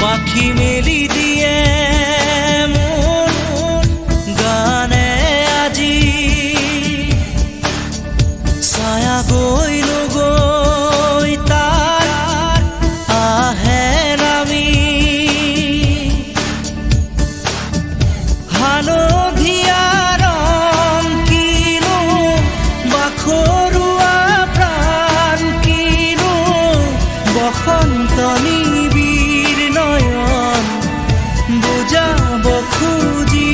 পাখি মেলি দিয়ে মন গানে আজি ছায়া গৈ নগৈ তাৰ আহে নামি হালধীয়া ৰং কিনো বাখৰুৱা প্ৰাণ কিনো বসন্ত নিবিৰ নয়ন বুজাব খুজি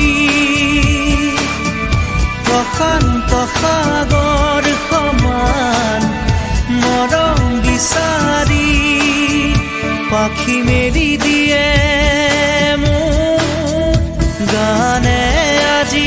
প্ৰশান্ত সাগৰ সমান মৰম বিচাৰি পাখি মেলি দিয়ে মোৰ গানে আজি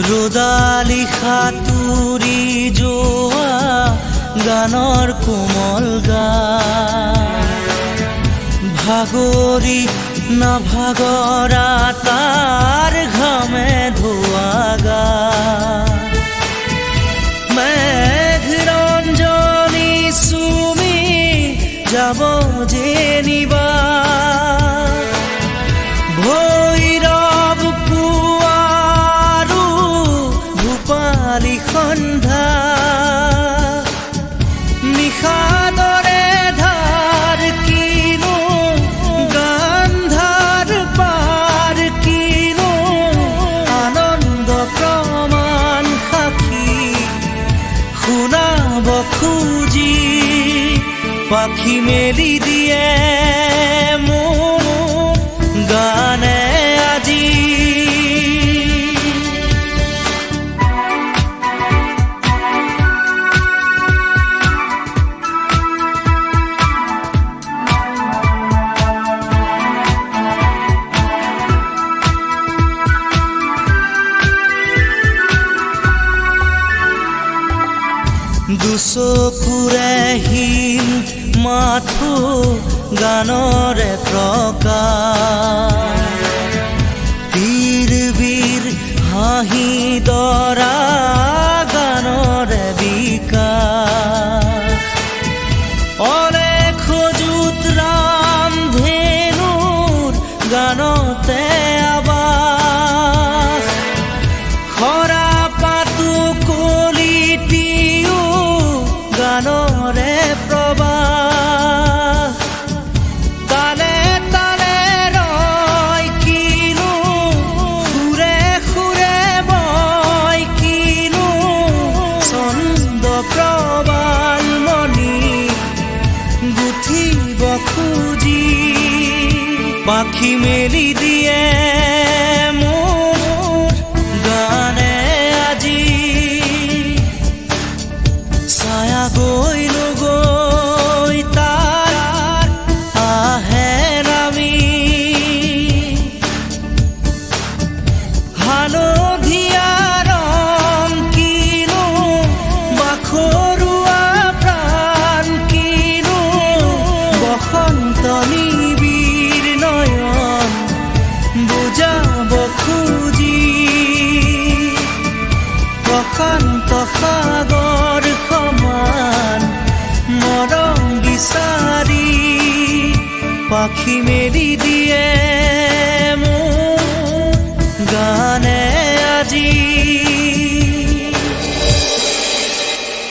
ৰ'দালি সাঁতুৰি যোৱা গানৰ কোমল গান ভাগৰি নাভাগৰা তাৰ ঘামে ধোৱা গান মেঘ ৰঞ্জনী চুমি যাব যেনিবা ভৈৰৱ পুৱাৰো ভূপালী সন্ধ্যা নিশাদৰে ধাৰ কিনো গান্ধাৰ পাৰ কিনো আনন্দ প্ৰমাণ সাক্ষী শুনাব খুজি পাখি মেলি দিয়ে মোৰ গানে আজি দুচকুৰে হিম মাথো গানৰে প্ৰকাশ বীৰ হাঁহি দৰা গানৰে বিকাশ অলেখ যুত ৰাম ধেনুৰ গানতে আবাস খৰা পাতো কলিটিও গানৰে প্ৰবাহ তালে তালে ৰয় কিনো সুৰে সুৰে বয় কিনো ছন্দ প্ৰবাল মণি গুঠিব খুজি পাখি মেলি দিয়ে মোৰ গানে আজি ছায়া গৈ নগৈ তাৰ আহে নামি হালধীয়া ৰং কিনো বাখৰুৱা প্ৰাণ কিনো বসন্ত নিবিৰ নয়ন বুজাব খুজি প্ৰশান্ত সাগৰ সমান মৰম বিচাৰি পাখি মেলি দিয়ে